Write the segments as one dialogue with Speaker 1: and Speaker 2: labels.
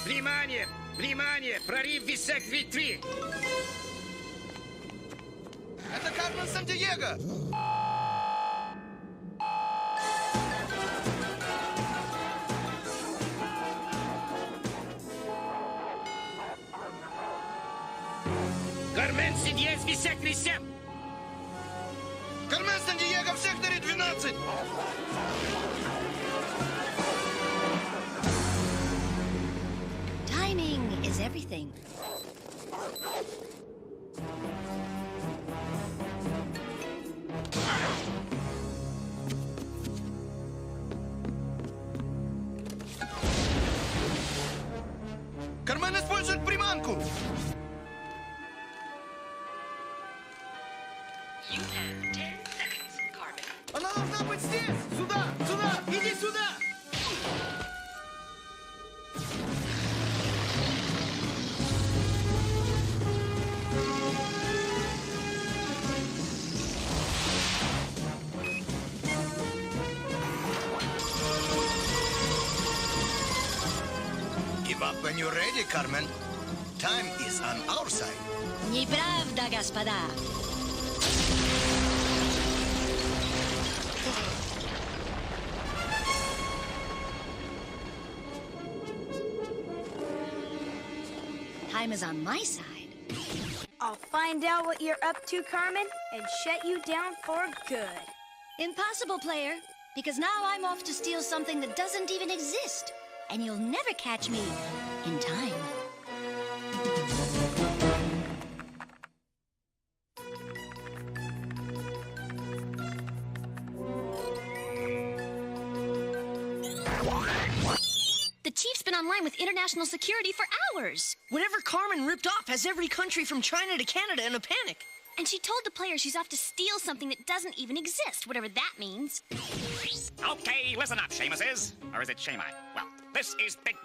Speaker 1: Внимание! Внимание! Прорыв в секторе 3!
Speaker 2: Это Кармен Сандиего!
Speaker 1: Кармен Сандиего в секторе 7!
Speaker 2: Кармен Сандиего в секторе 12!
Speaker 3: Timing is everything.
Speaker 2: Кармен использует приманку!
Speaker 4: You have 10 seconds, Carmen.
Speaker 2: Она должна быть здесь! Сюда! Сюда! Иди сюда! Give up when you're ready, Carmen. Time is on our side.
Speaker 3: Неправда, господа. Time is on my side.
Speaker 5: I'll find out what you're up to, Carmen, and shut you down for good.
Speaker 3: Impossible, player. Because now I'm off to steal something that doesn't even exist. And you'll never catch me in time.
Speaker 6: The chief's been online with international security for hours.
Speaker 7: Whatever Carmen ripped off has every country from China to Canada in a panic.
Speaker 6: And she told the player she's off to steal something that doesn't even exist, whatever that means.
Speaker 8: Okay, listen up, Seamuses. Or is it Shamai? Well, this is big.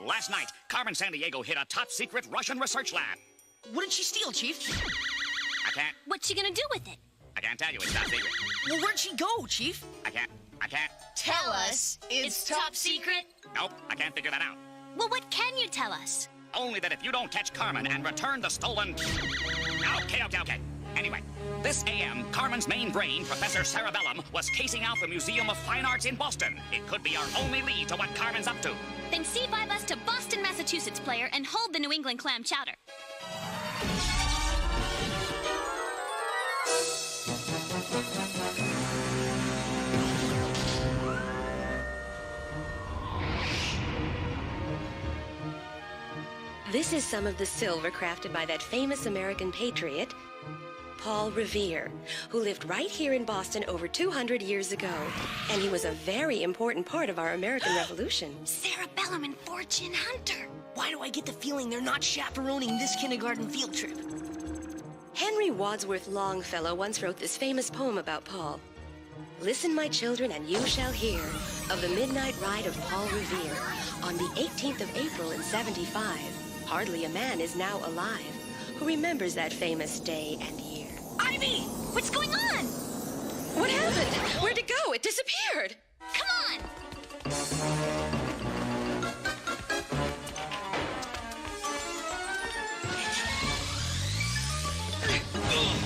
Speaker 8: Last night, Carmen Sandiego hit a top-secret Russian research lab.
Speaker 7: What did she steal, Chief?
Speaker 8: I can't...
Speaker 6: What's she gonna do with it?
Speaker 8: I can't tell you. It's top secret.
Speaker 7: Well, where'd she go, Chief?
Speaker 8: I can't...
Speaker 6: Tell us. It's top secret.
Speaker 8: Nope, I can't figure that out.
Speaker 6: Well, what can you tell us?
Speaker 8: Only that if you don't catch Carmen and return the stolen... Okay. Anyway, this AM, Carmen's main brain, Professor Cerebellum, was casing out the Museum of Fine Arts in Boston. It could be our only lead to what Carmen's up to.
Speaker 6: Then C5 us to Boston, Massachusetts, player, and hold the New England clam chowder.
Speaker 4: This is some of the silver crafted by that famous American patriot, Paul Revere, who lived right here in Boston over 200 years ago. And he was a very important part of our American Revolution.
Speaker 6: Cerebellum and Fortune Hunter.
Speaker 7: Why do I get the feeling they're not chaperoning this kindergarten field trip?
Speaker 4: Henry Wadsworth Longfellow once wrote this famous poem about Paul. Listen, my children, and you shall hear of the midnight ride of Paul Revere on the 18th of April in 75. Hardly a man is now alive who remembers that famous day and year.
Speaker 6: Ivy! What's going on?
Speaker 4: What happened? Where'd it go? It disappeared.
Speaker 6: Come on!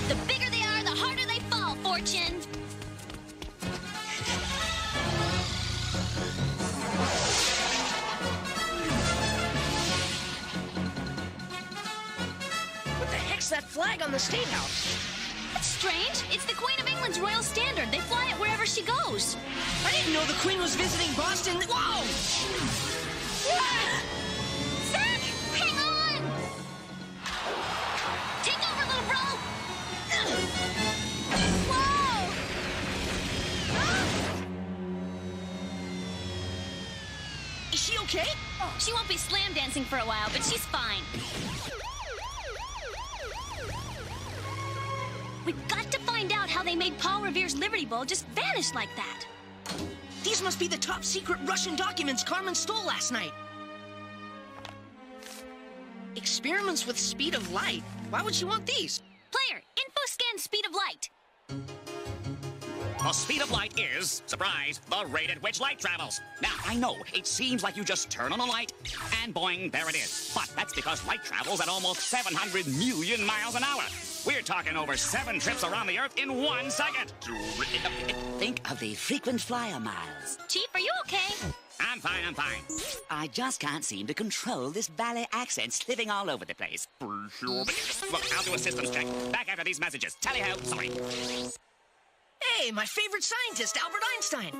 Speaker 6: The bigger they are, the harder they fall, Fortune.
Speaker 7: What the heck's that flag on the State House?
Speaker 6: That's strange. It's the Queen of England's royal standard. They fly it wherever she goes.
Speaker 7: I didn't know the Queen was visiting Boston. Whoa!
Speaker 6: Zach, hang on! Take over, little bro! Whoa!
Speaker 7: Is she okay?
Speaker 6: She won't be slam dancing for a while, but she's fine. We've got to find out how they made Paul Revere's Liberty Bowl just vanish like that.
Speaker 7: These must be the top secret Russian documents Carmen stole last night. Experiments with speed of light? Why would she want these?
Speaker 6: Player, info scan speed of light.
Speaker 8: speed of light is, surprise, the rate at which light travels. Now, I know, it seems like you just turn on a light, and boing, there it is. But that's because light travels at almost 700 million miles an hour. We're talking over 7 trips around the Earth in 1 second.
Speaker 9: Think of the frequent flyer miles.
Speaker 6: Chief, are you okay?
Speaker 8: I'm fine, I'm fine.
Speaker 9: I just can't seem to control this ballet accent slipping all over the place.
Speaker 8: Look, I'll do a systems check. Back after these messages. Tally-ho, sorry.
Speaker 7: Hey, my favorite scientist, Albert Einstein.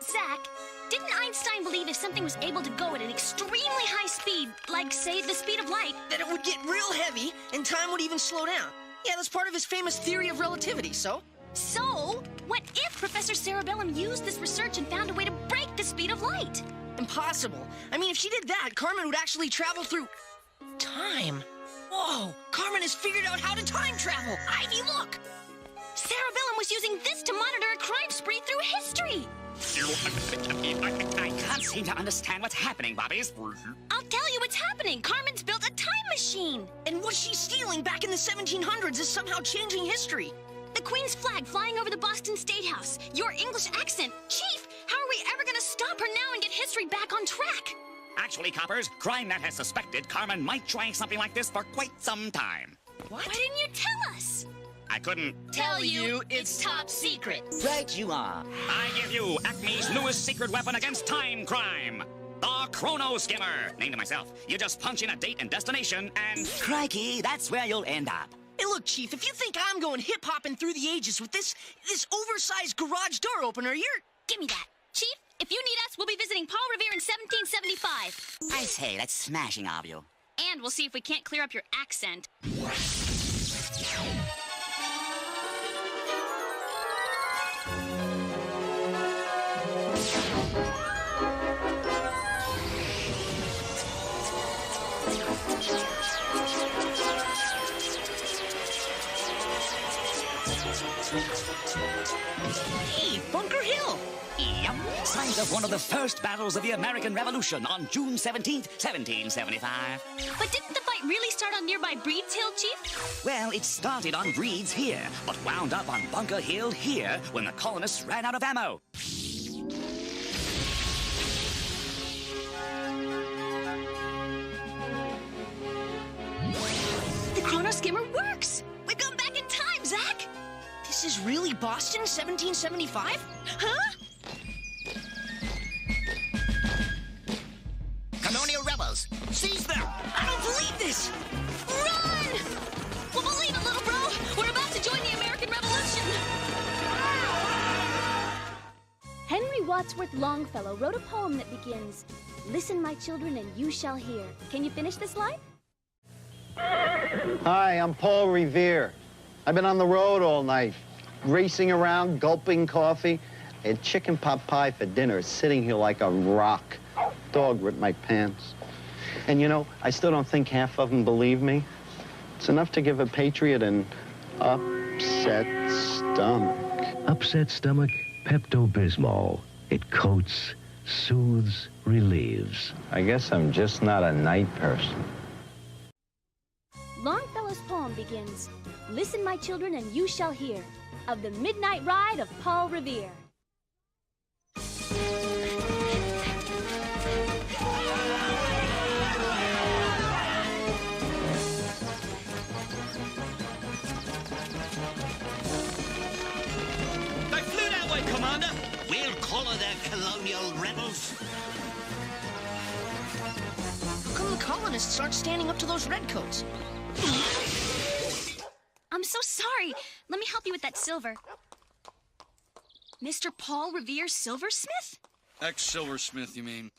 Speaker 6: Zach, didn't Einstein believe if something was able to go at an extremely high speed, like, say, the speed of light,
Speaker 7: That it would get real heavy, and time would even slow down. Yeah, that's part of his famous theory of relativity, so?
Speaker 6: So, what if Professor Cerebellum used this research and found a way to break the speed of light?
Speaker 7: Impossible. I mean, if she did that, Carmen would actually travel through time. Whoa, Carmen has figured out how to time travel. Ivy, look.
Speaker 6: Cerebellum was using this to monitor a crime spree through history.
Speaker 8: I can't seem to understand what's happening, Bobbies.
Speaker 6: I'll tell you what's happening. Carmen's built a time machine.
Speaker 7: And what she's stealing back in the 1700s is somehow changing history.
Speaker 6: The Queen's flag flying over the Boston State House. Your English accent. Chief, how are we ever going to stop her now and get history back on track?
Speaker 8: Actually, Coppers, CrimeNet has suspected Carmen might try something like this for quite some time.
Speaker 6: Why didn't you tell us?
Speaker 8: I couldn't
Speaker 6: Tell you it's top secret.
Speaker 9: Right you are.
Speaker 8: I give you Acme's newest secret weapon against time crime. The Chrono Skimmer. Named it myself. You just punch in a date and destination and...
Speaker 9: Crikey, that's where you'll end up.
Speaker 7: Hey, look, Chief, if you think I'm going hip-hopping through the ages with this oversized garage door opener, you're...
Speaker 6: Give me that. Chief, if you need us, we'll be visiting Paul Revere in 1775.
Speaker 9: I say, that's smashing of you.
Speaker 6: And we'll see if we can't clear up your accent.
Speaker 7: Hey, Bunker Hill!
Speaker 8: Yep. Site of one of the first battles of the American Revolution on June 17th, 1775.
Speaker 6: But didn't the fight really start on nearby Breed's Hill, Chief?
Speaker 8: Well, it started on Breed's here, but wound up on Bunker Hill here when the colonists ran out of ammo.
Speaker 6: The Chrono Skimmer works! We've gone back in time, Zach!
Speaker 7: This is really Boston, 1775?
Speaker 6: Huh?
Speaker 2: Colonial rebels, seize them!
Speaker 7: I don't believe this!
Speaker 6: Run! Well, believe it, little bro! We're about to join the American Revolution!
Speaker 10: Henry Wadsworth Longfellow wrote a poem that begins, "Listen, my children, and you shall hear." Can you finish this line?
Speaker 11: Hi, I'm Paul Revere. I've been on the road all night, racing around, gulping coffee. I had chicken pot pie for dinner, sitting here like a rock. Dog ripped my pants. And you know, I still don't think half of them believe me. It's enough to give a patriot an upset stomach.
Speaker 12: Upset stomach, Pepto-Bismol. It coats, soothes, relieves.
Speaker 11: I guess I'm just not a night person.
Speaker 10: Longfellow's poem begins, "Listen, my children, and you shall hear of the midnight ride of Paul Revere."
Speaker 1: They flew that way, Commander. We'll collar their colonial rebels.
Speaker 7: How come the colonists aren't standing up to those redcoats?
Speaker 6: I'm so sorry. Let me help you with that silver. Mr. Paul Revere Silversmith?
Speaker 13: Ex-silversmith, you mean?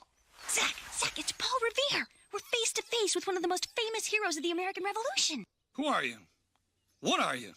Speaker 6: Zach, it's Paul Revere. We're face to face with one of the most famous heroes of the American Revolution.
Speaker 13: Who are you? What are you?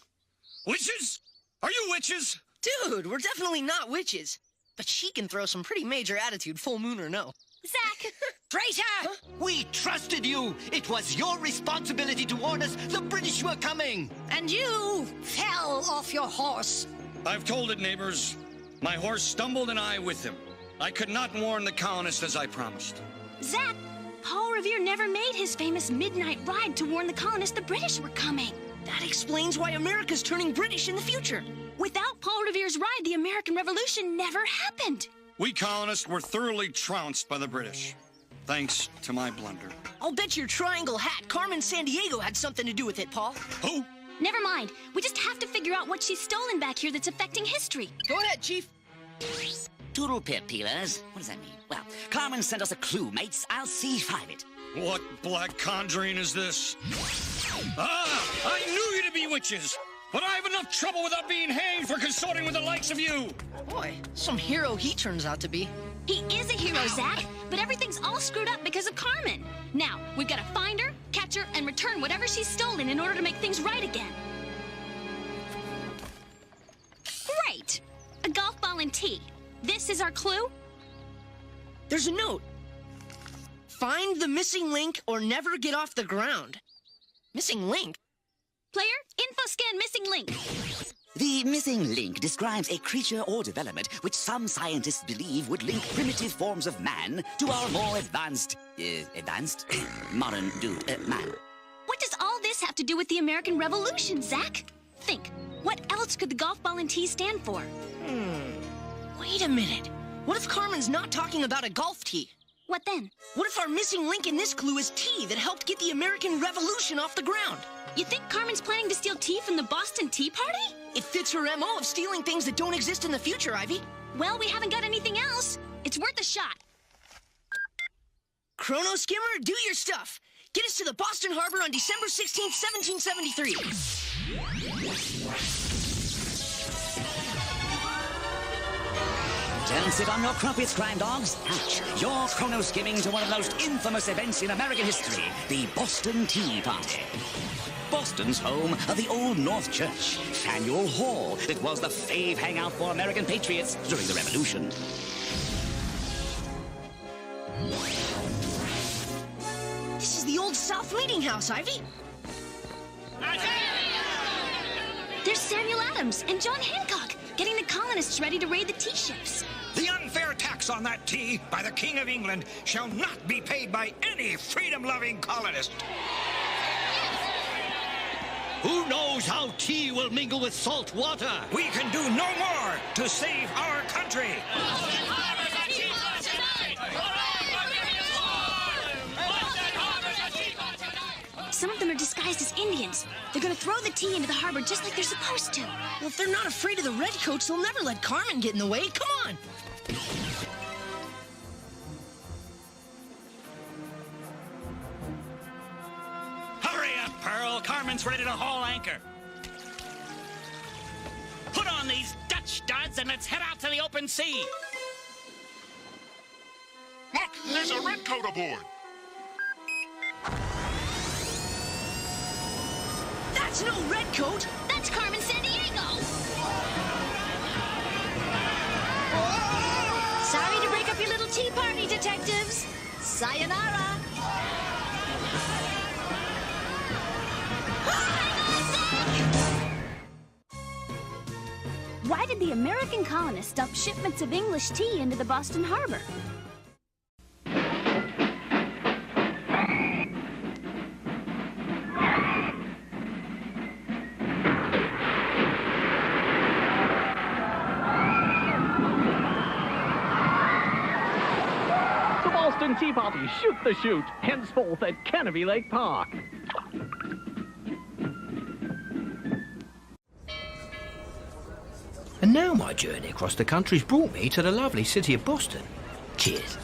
Speaker 13: Witches? Are you witches?
Speaker 7: Dude, we're definitely not witches. But she can throw some pretty major attitude, full moon or no.
Speaker 6: Zach!
Speaker 2: Traitor! Huh? We trusted you! It was your responsibility to warn us the British were coming!
Speaker 14: And you fell off your horse.
Speaker 13: I've told it, neighbors. My horse stumbled and I with him. I could not warn the colonists as I promised.
Speaker 6: Zach, Paul Revere never made his famous midnight ride to warn the colonists the British were coming.
Speaker 7: That explains why America's turning British in the future.
Speaker 6: Without Paul Revere's ride, the American Revolution never happened.
Speaker 13: We colonists were thoroughly trounced by the British, thanks to my blunder.
Speaker 7: I'll bet your triangle hat, Carmen Sandiego, had something to do with it, Paul.
Speaker 13: Who?
Speaker 6: Never mind. We just have to figure out what she's stolen back here that's affecting history.
Speaker 7: Go ahead, Chief.
Speaker 9: Toodle pip peelers. What does that mean? Well, Carmen sent us a clue, mates. I'll see five it.
Speaker 13: What black conjuring is this? Ah! I knew you to be witches! But I have enough trouble without being hanged for consorting with the likes of you!
Speaker 7: Boy, some hero he turns out to be.
Speaker 6: He is a hero, Zach, but everything's all screwed up because of Carmen. Now, we've got to find her, catch her, and return whatever she's stolen in order to make things right again. Great! A golf ball and tee. This is our clue?
Speaker 7: There's a note. Find the missing link or never get off the ground. Missing link?
Speaker 6: Player, info scan missing link.
Speaker 9: The missing link describes a creature or development which some scientists believe would link primitive forms of man to our more advanced modern dude, man.
Speaker 6: What does all this have to do with the American Revolution, Zach? Think, what else could the golf ball and tee stand for?
Speaker 7: Wait a minute. What if Carmen's not talking about a golf tee?
Speaker 6: What then?
Speaker 7: What if our missing link in this clue is tea that helped get the American Revolution off the ground?
Speaker 6: You think Carmen's planning to steal tea from the Boston Tea Party?
Speaker 7: It fits her MO of stealing things that don't exist in the future, Ivy.
Speaker 6: Well, we haven't got anything else. It's worth a shot.
Speaker 7: Chrono Skimmer, do your stuff. Get us to the Boston Harbor on December 16th, 1773.
Speaker 9: Don't sit on your crumpets, crime dogs. You're chrono skimming to one of the most infamous events in American history, the Boston Tea Party. Boston's home of the Old North Church, Faneuil Hall that was the fave hangout for American patriots during the Revolution.
Speaker 7: This is the old South Meeting House, Ivy.
Speaker 6: There's Samuel Adams and John Hancock getting the colonists ready to raid the tea ships.
Speaker 15: The unfair tax on that tea by the King of England shall not be paid by any freedom-loving colonist.
Speaker 2: Who knows how tea will mingle with salt water?
Speaker 15: We can do no more to save our country.
Speaker 6: Some of them are disguised as Indians. They're gonna throw the tea into the harbor just like they're supposed to.
Speaker 7: Well, if they're not afraid of the redcoats, they'll never let Carmen get in the way. Come on!
Speaker 8: Hurry up, Pearl. Carmen's ready to haul anchor. Put on these Dutch studs and let's head out to the open sea.
Speaker 16: Look, there's a redcoat aboard.
Speaker 7: That's no redcoat.
Speaker 6: That's Carmen Sandiego.
Speaker 3: Sorry to break up your little tea party, detectives. Sayonara.
Speaker 10: Why did the American colonists dump shipments of English tea into the Boston Harbor?
Speaker 17: Boston Tea Party, shoot the chute, henceforth at Canopy Lake Park.
Speaker 18: And now my journey across the country's brought me to the lovely city of Boston. Cheers.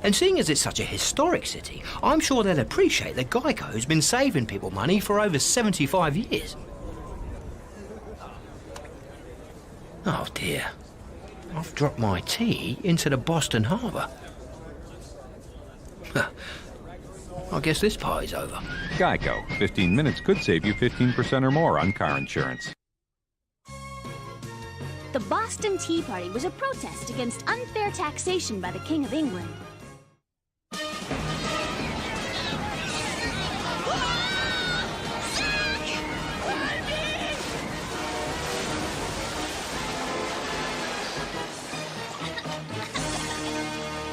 Speaker 18: And seeing as it's such a historic city, I'm sure they'll appreciate that Geico's been saving people money for over 75 years. Oh dear. I've dropped my tea into the Boston Harbor. I guess this party's over.
Speaker 19: Geico. 15 minutes could save you 15% or more on car insurance.
Speaker 10: The Boston Tea Party was a protest against unfair taxation by the King of England.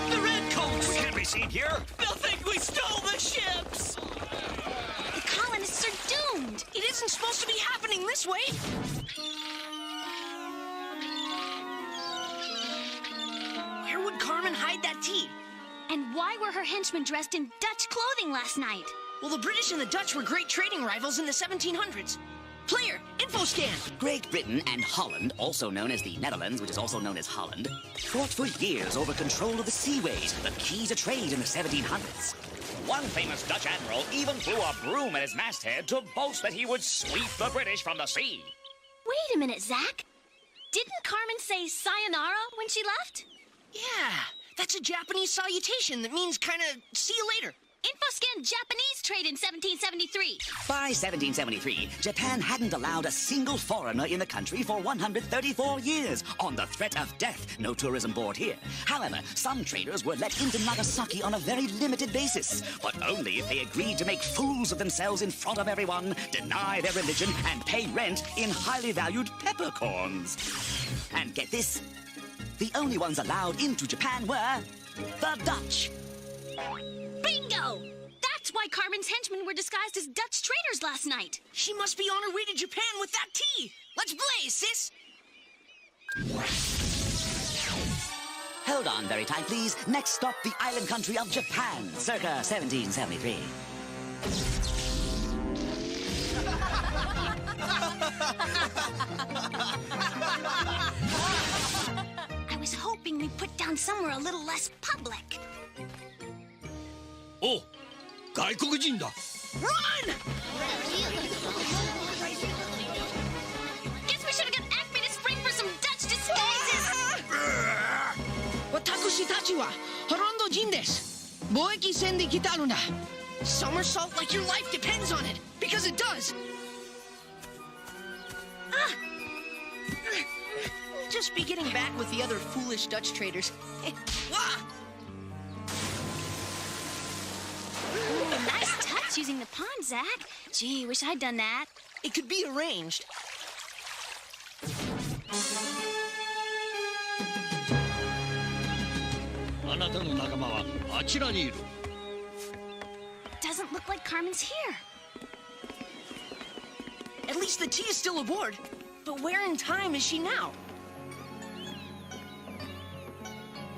Speaker 2: The redcoats!
Speaker 15: We can't be seen here.
Speaker 2: They'll think we stole the ships!
Speaker 6: The colonists are doomed.
Speaker 7: It isn't supposed to be happening this way. made that tea.
Speaker 6: And why were her henchmen dressed in Dutch clothing last night?
Speaker 7: Well, the British and the Dutch were great trading rivals in the 1700s. Player, info scan.
Speaker 9: Great Britain and Holland, also known as the Netherlands, which is also known as Holland, fought for years over control of the seaways, the key to trade in the 1700s.
Speaker 8: One famous Dutch admiral even threw a broom at his masthead to boast that he would sweep the British from the sea.
Speaker 6: Wait a minute, Zach. Didn't Carmen say sayonara when she left?
Speaker 7: Yeah, that's a Japanese salutation that means kind of see you later.
Speaker 6: Infoscan Japanese trade in 1773.
Speaker 9: By 1773, Japan hadn't allowed a single foreigner in the country for 134 years, on the threat of death. No tourism board here. However, some traders were let into Nagasaki on a very limited basis, but only if they agreed to make fools of themselves in front of everyone, deny their religion, and pay rent in highly valued peppercorns. And get this, the only ones allowed into Japan were the Dutch.
Speaker 6: Bingo! That's why Carmen's henchmen were disguised as Dutch traders last night.
Speaker 7: She must be on her way to Japan with that tea. Let's blaze, sis.
Speaker 9: Hold on very tight, please. Next stop, the island country of Japan, circa 1773.
Speaker 6: I was hoping we'd put down somewhere a little less public.
Speaker 13: Oh, 外国人だ.
Speaker 7: Run!
Speaker 6: Guess we should have got Acme to spring for some Dutch disguises.
Speaker 7: 私たちはホランド人です。貿易船で来たのだ。Somersault like your life depends on it, because it does. Just be getting back with the other foolish Dutch traders.
Speaker 6: Ooh, nice touch using the pond, Zach. Gee, wish I'd done that.
Speaker 7: It could be arranged.
Speaker 6: Doesn't look like Carmen's here.
Speaker 7: At least the tea is still aboard. But where in time is she now?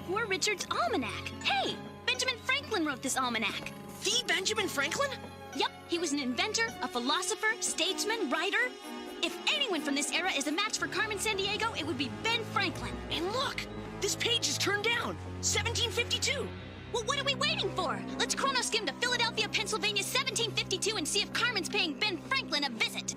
Speaker 6: Poor Richard's almanac. Hey, Benjamin Franklin wrote this almanac.
Speaker 7: The Benjamin Franklin?
Speaker 6: Yep, he was an inventor, a philosopher, statesman, writer. If anyone from this era is a match for Carmen Sandiego, it would be Ben Franklin.
Speaker 7: And look, this page is turned down. 1752.
Speaker 6: Well, what are we waiting for? Let's chronoskim to Philadelphia, Pennsylvania, 1752 and see if Carmen's paying Ben Franklin a visit.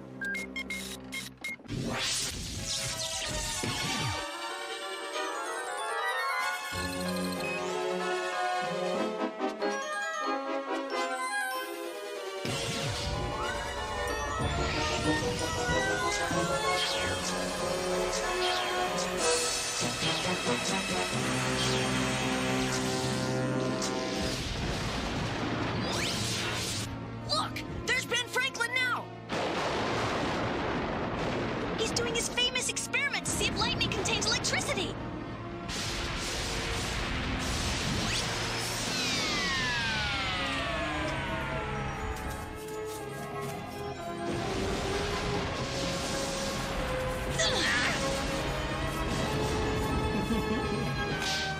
Speaker 7: Look, there's Ben Franklin now.
Speaker 6: He's doing his famous experiment to see if lightning contains electricity.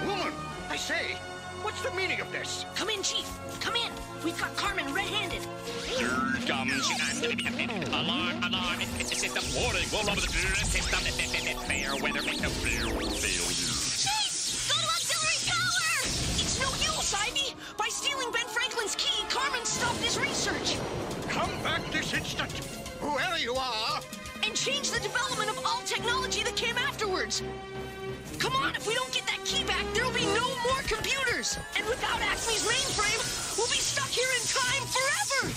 Speaker 15: Woman, I say, what's the meaning of this?
Speaker 7: Come in, Chief. Come in. We've got Carmen red-handed.
Speaker 8: Alarm, alarm, system, warning, all over the system, fair weather, make no failure.
Speaker 6: Chief, go to auxiliary power!
Speaker 7: It's no use, Ivy. By stealing Ben Franklin's key, Carmen stopped his research.
Speaker 15: Come back this instant, whoever you are.
Speaker 7: And change the development of all technology that came afterwards. Come on, if we don't get that key back, there'll be no more computers. And without Acme's mainframe, we'll be stuck here in time forever.